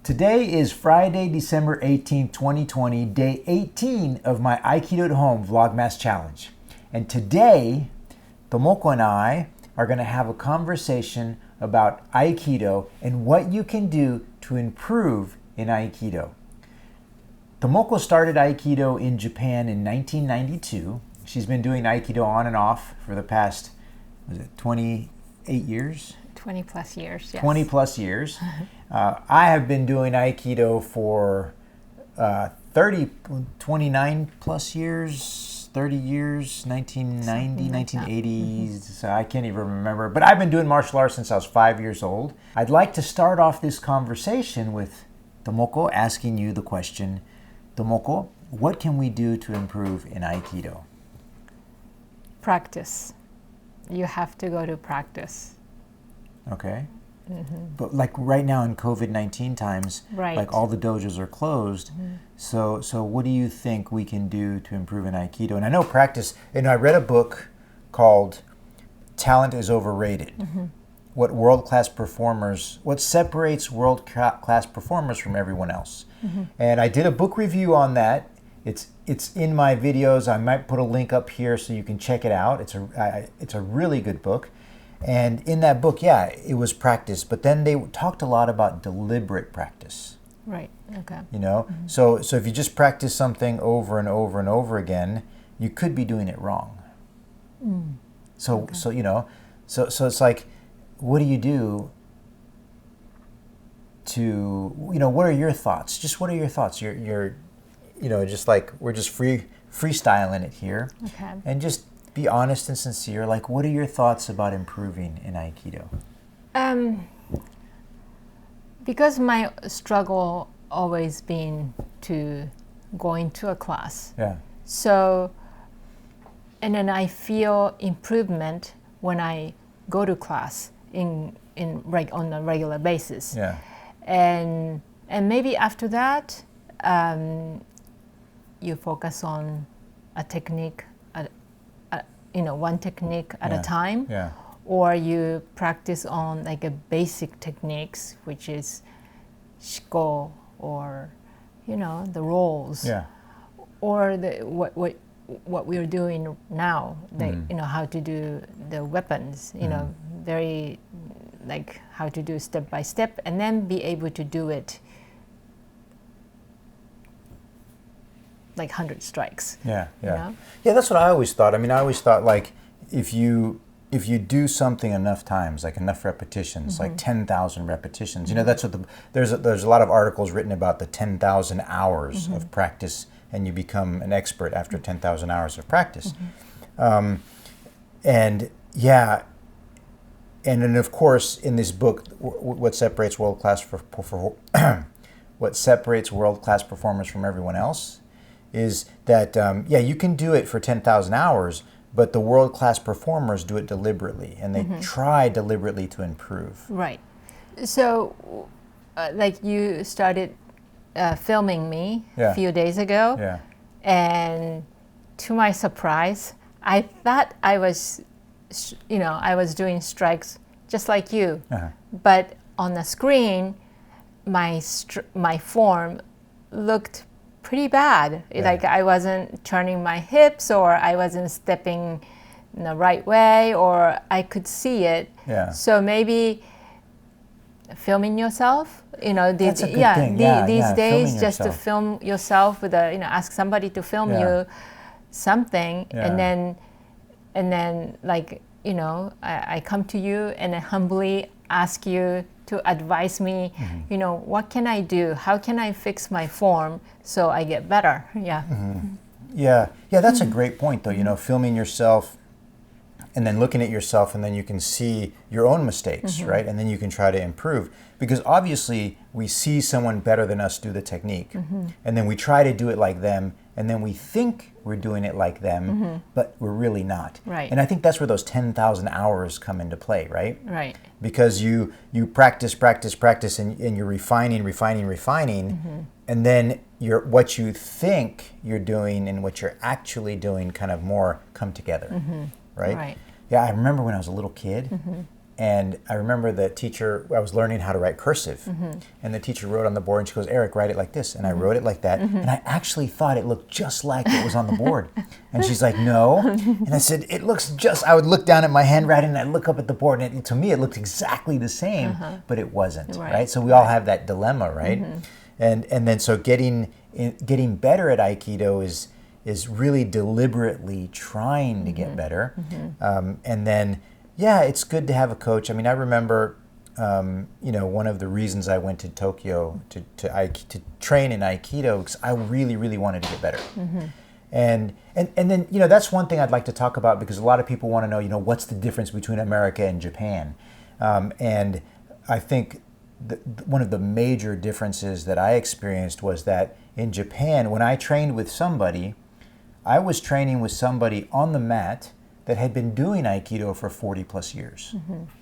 Today is Friday, December 18th, 2020, day 18 of my Aikido at Home Vlogmas Challenge. And today, Tomoko and I are going to have a conversation about Aikido and what you can do to improve in Aikido. Tomoko started Aikido in Japan in 1992. She's been doing Aikido on and off for the past, 28 years? 20 plus years, yes. 20 plus years. I have been doing Aikido for 29 plus years, 30 years, 1990, 1980s. So I can't even remember. But I've been doing martial arts since I was 5 years old. I'd like to start off this conversation with Tomoko asking you the question, Tomoko, what can we do to improve in Aikido? Practice. You have to go to practice. Okay. Mm-hmm. But like right now in COVID-19 times, right. Like all the dojos are closed. Mm-hmm. So what do you think we can do to improve in Aikido? And I know practice, I read a book called Talent is Overrated. Mm-hmm. What separates world-class performers from everyone else. Mm-hmm. And I did a book review on that. It's in my videos. I might put a link up here so you can check it out. It's a really good book. And in that book, it was practice, but then they talked a lot about deliberate practice. Right, okay. Mm-hmm. So if you just practice something over and over and over again, you could be doing it wrong. Mm. So it's like, what do you do to, what are your thoughts? Just what are your thoughts? You're just like, we're just freestyling it here. Okay. And just be honest and sincere. Like, what are your thoughts about improving in Aikido? Because my struggle always been to going to a class. Yeah. So, and then I feel improvement when I go to class on a regular basis. Yeah. And maybe after that, you focus on a technique. One technique at a time, or you practice on like a basic techniques, which is shiko or the rolls, or what we're doing now, how to do the weapons, very like how to do step by step, and then be able to do it like 100 strikes. Yeah, that's what I always thought. I always thought like if you do something enough times, like enough repetitions, mm-hmm. like 10,000 repetitions, mm-hmm. That's what there's a lot of articles written about the 10,000 hours mm-hmm. of practice, and you become an expert after 10,000 hours of practice. Mm-hmm. And then of course in this book, what separates world-class performers from everyone else is that, you can do it for 10,000 hours, but the world-class performers do it deliberately, and they mm-hmm. try deliberately to improve. Right. So, like you started filming me a few days ago, and to my surprise, I thought I was doing strikes just like you, but on the screen, my form looked pretty bad. Like I wasn't turning my hips, or I wasn't stepping in the right way, or I could see it. So maybe filming yourself, that's a good thing. These days, just to film yourself with ask somebody to film you something, and then like I come to you and I humbly ask you to advise me, mm-hmm. What can I do? How can I fix my form so I get better? Mm-hmm. That's a great point though, filming yourself and then looking at yourself, and then you can see your own mistakes, mm-hmm. right? And then you can try to improve. Because obviously we see someone better than us do the technique, mm-hmm. and then we try to do it like them, and then we think we're doing it like them, mm-hmm. but we're really not. Right. And I think that's where those 10,000 hours come into play, right? Right. Because you practice, and you're refining, mm-hmm. and then what you think you're doing and what you're actually doing kind of more come together, mm-hmm. right? Right. Yeah, I remember when I was a little kid, mm-hmm. And I remember the teacher, I was learning how to write cursive. And the teacher wrote on the board and she goes, Erik, write it like this. And I wrote it like that. And I actually thought it looked just like it was on the board. And she's like, no. And I said, it looks just, I would look down at my handwriting and I'd look up at the board and to me it looked exactly the same, but it wasn't, right? So we all have that dilemma, right? And then so getting better at Aikido is really deliberately trying to get better. And then, yeah, it's good to have a coach. I mean, I remember, one of the reasons I went to Tokyo to train in Aikido because I really, really wanted to get better. And then, that's one thing I'd like to talk about because a lot of people want to know, what's the difference between America and Japan? And I think one of the major differences that I experienced was that in Japan, when I trained with somebody, I was training with somebody on the mat that had been doing Aikido for 40 plus years,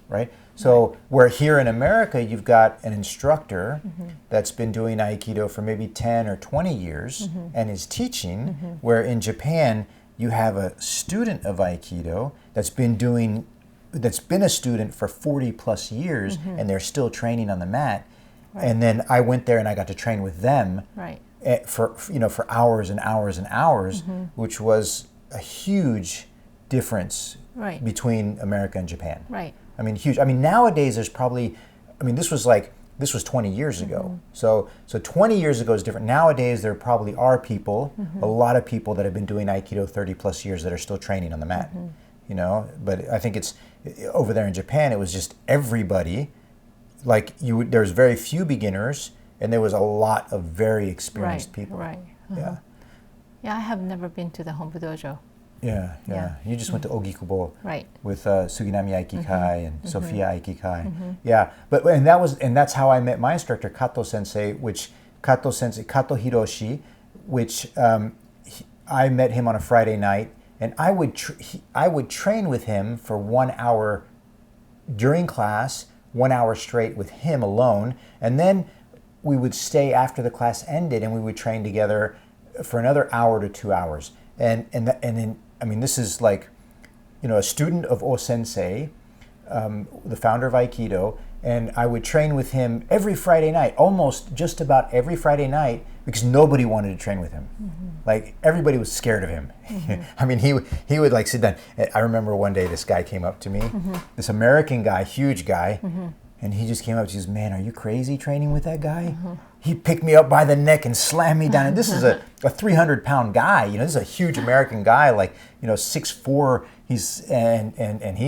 right? So where here in America, you've got an instructor that's been doing Aikido for maybe 10 or 20 years and is teaching, where in Japan, you have a student of Aikido that's been a student for 40 plus years and they're still training on the mat. And then I went there and I got to train with them for hours and hours and hours, which was a huge difference between America and Japan. I mean, huge. I mean, nowadays there's probably, this was 20 years ago. So 20 years ago is different. Nowadays there probably are people, a lot of people that have been doing Aikido 30 plus years that are still training on the mat. But I think it's over there in Japan, it was just everybody. There's very few beginners, and there was a lot of very experienced people. Yeah, I have never been to the Hombu Dojo. Yeah. You just went to Ogikubo with Suginami Aikikai and Sophia Aikikai. Yeah, and that's how I met my instructor Kato Sensei, Kato Hiroshi, which I met him on a Friday night. And I would train with him for 1 hour during class, 1 hour straight with him alone, and then we would stay after the class ended and we would train together for another hour to 2 hours. And then this is like, a student of O Sensei, the founder of Aikido, and I would train with him every Friday night, almost just about every Friday night, because nobody wanted to train with him. Like everybody was scared of him. He would like sit down. I remember one day this guy came up to me, this American guy, huge guy, and he just came up. He says, "Man, are you crazy training with that guy?" He picked me up by the neck and slammed me down. And this is a 300-pound guy. This is a huge American guy, 6'4". He's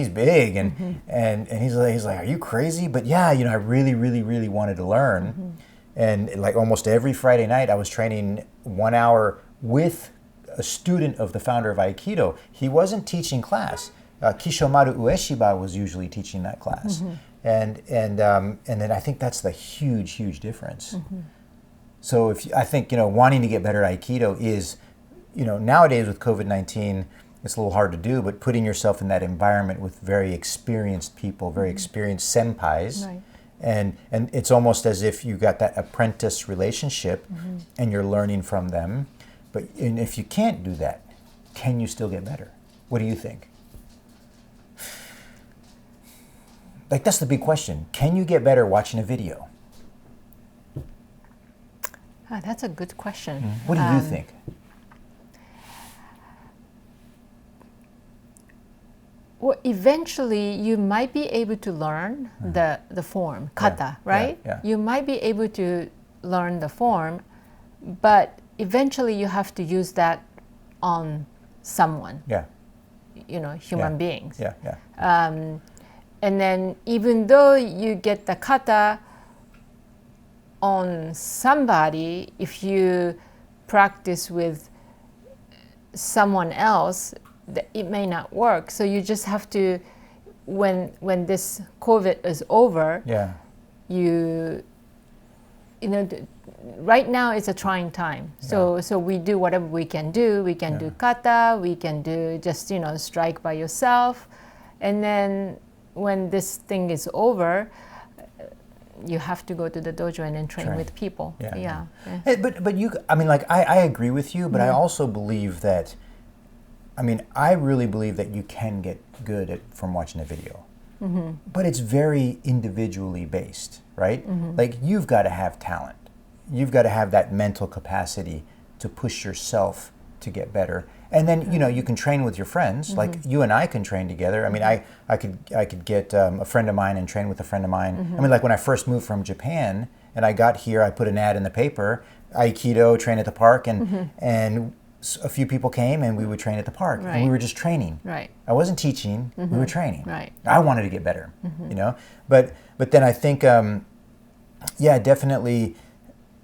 big, and he's like, "Are you crazy?" But yeah, I really, really, really wanted to learn. And like almost every Friday night, I was training 1 hour with a student of the founder of Aikido. He wasn't teaching class. Kishomaru Ueshiba was usually teaching that class. And then I think that's the huge difference. So I think wanting to get better at Aikido is, nowadays with COVID-19, it's a little hard to do, but putting yourself in that environment with very experienced people, very experienced senpais, and it's almost as if you got that apprentice relationship and you're learning from them. But if you can't do that, can you still get better? What do you think? That's the big question. Can you get better watching a video? That's a good question. What do you think? Well, eventually you might be able to learn the form, kata, right? Yeah. You might be able to learn the form, but eventually you have to use that on someone. Human beings. And then even though you get the kata on somebody, if you practice with someone else, it may not work. So you just have to, when this COVID is over, right now it's a trying time. So we do whatever we can do. We can do kata, we can do just, strike by yourself. And then when this thing is over, you have to go to the dojo and then train with people. But you, I agree with you, but I also believe that, I really believe that you can get good from watching a video. but it's very individually based, right? Like you've got to have talent. You've got to have that mental capacity to push yourself to get better. And then, you can train with your friends, like you and I can train together. I mean, I could get a friend of mine and train with a friend of mine. I mean, like when I first moved from Japan and I got here, I put an ad in the paper, Aikido, train at the park, and a few people came and we would train at the park. Right. And we were just training. Right. I wasn't teaching, we were training. Right. I wanted to get better, But then I think, definitely,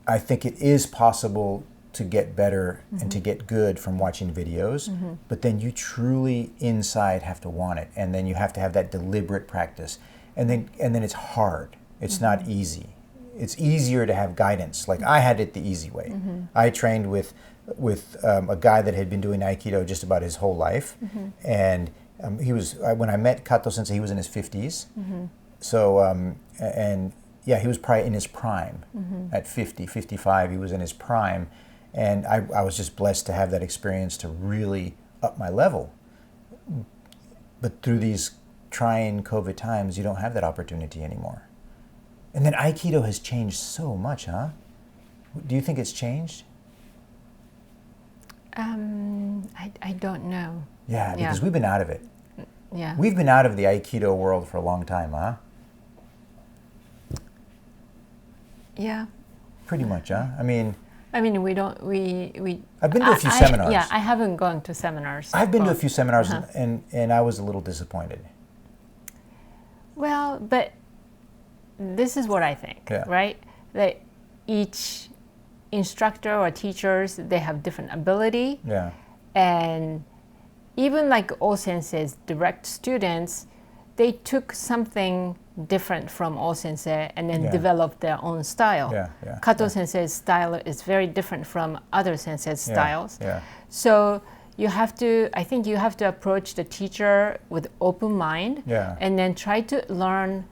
I think it is possible to get better and to get good from watching videos, but then you truly inside have to want it, and then you have to have that deliberate practice, and then it's hard. It's not easy. It's easier to have guidance. Like I had it the easy way. I trained with a guy that had been doing Aikido just about his whole life, and he was when I met Kato Sensei, he was in his 50s. So he was probably in his prime at 50, 55. He was in his prime. And I was just blessed to have that experience to really up my level. But through these trying COVID times, you don't have that opportunity anymore. And then Aikido has changed so much, huh? Do you think it's changed? I don't know. Yeah, because we've been out of it. Yeah. We've been out of the Aikido world for a long time, huh? Yeah. Pretty much, huh? I mean, we don't, we... I've been to a few seminars. Yeah, I haven't gone to seminars. I've been to a few seminars and I was a little disappointed. Well, but this is what I think, right? That each instructor or teachers, they have different ability. Yeah. And even like all senseis, direct students, they took something different from all sensei and then developed their own style. Kato sensei's style is very different from other sensei's styles. So I think you have to approach the teacher with open mind and then try to learn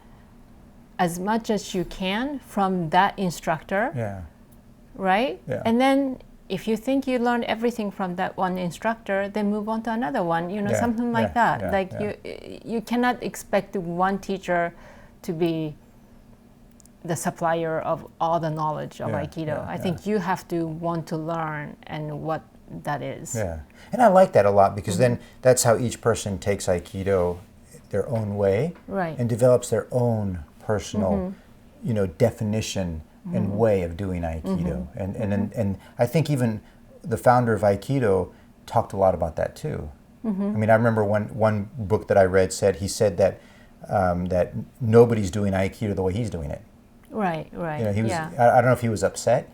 as much as you can from that instructor. Right? And then if you think you learned everything from that one instructor, then move on to another one, something like that. You cannot expect one teacher to be the supplier of all the knowledge of Aikido. I think you have to want to learn and what that is. Yeah, and I like that a lot because then that's how each person takes Aikido their own way and develops their own personal, definition and way of doing Aikido. And I think even the founder of Aikido talked a lot about that too. I mean, I remember one book that I read he said that that nobody's doing Aikido the way he's doing it. Right. He was. I don't know if he was upset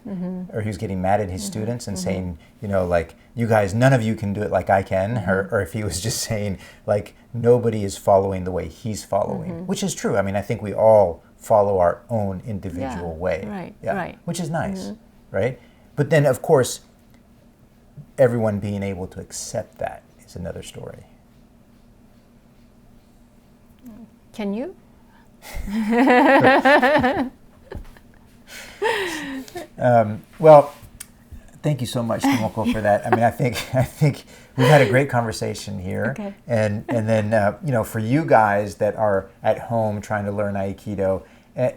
or he was getting mad at his students and saying, like, you guys, none of you can do it like I can, or if he was just saying, like, nobody is following the way he's following, which is true. I mean, I think we all follow our own individual way, which is nice, right? But then, of course, everyone being able to accept that is another story. Can you? Well, thank you so much, Tomoko, for that. I mean, I think we've had a great conversation here, and then for you guys that are at home trying to learn Aikido,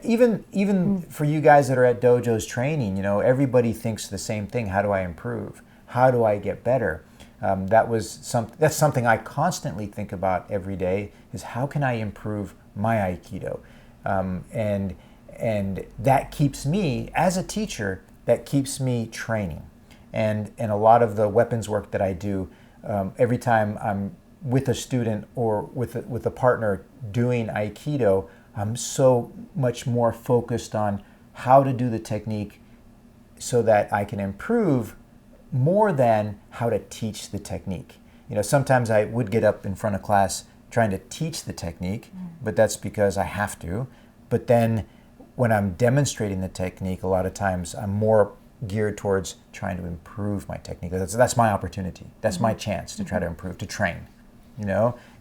even for you guys that are at dojos training, everybody thinks the same thing. How do I improve? How do I get better? That's something I constantly think about every day. Is how can I improve my Aikido? And that keeps me, as a teacher, that keeps me training. And a lot of the weapons work that I do, every time I'm with a student or with a partner doing Aikido, I'm so much more focused on how to do the technique so that I can improve more than how to teach the technique. Sometimes I would get up in front of class trying to teach the technique, but that's because I have to. But then when I'm demonstrating the technique, a lot of times I'm more geared towards trying to improve my technique. That's my opportunity. That's my chance to try to improve, to train,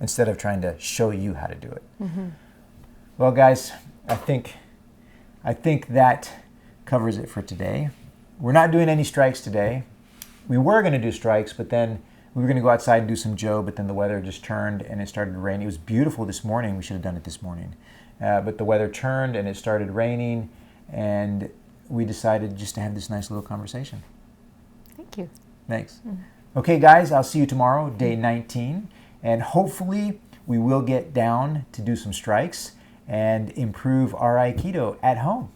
instead of trying to show you how to do it. Well, guys, I think that covers it for today. We're not doing any strikes today. We were going to do strikes, but then we were going to go outside and do some Joe, but then the weather just turned and it started to rain. It was beautiful this morning. We should have done it this morning. But the weather turned and it started raining, and we decided just to have this nice little conversation. Thank you. Thanks. Okay, guys, I'll see you tomorrow, day 19, and hopefully we will get down to do some strikes and improve our Aikido at home.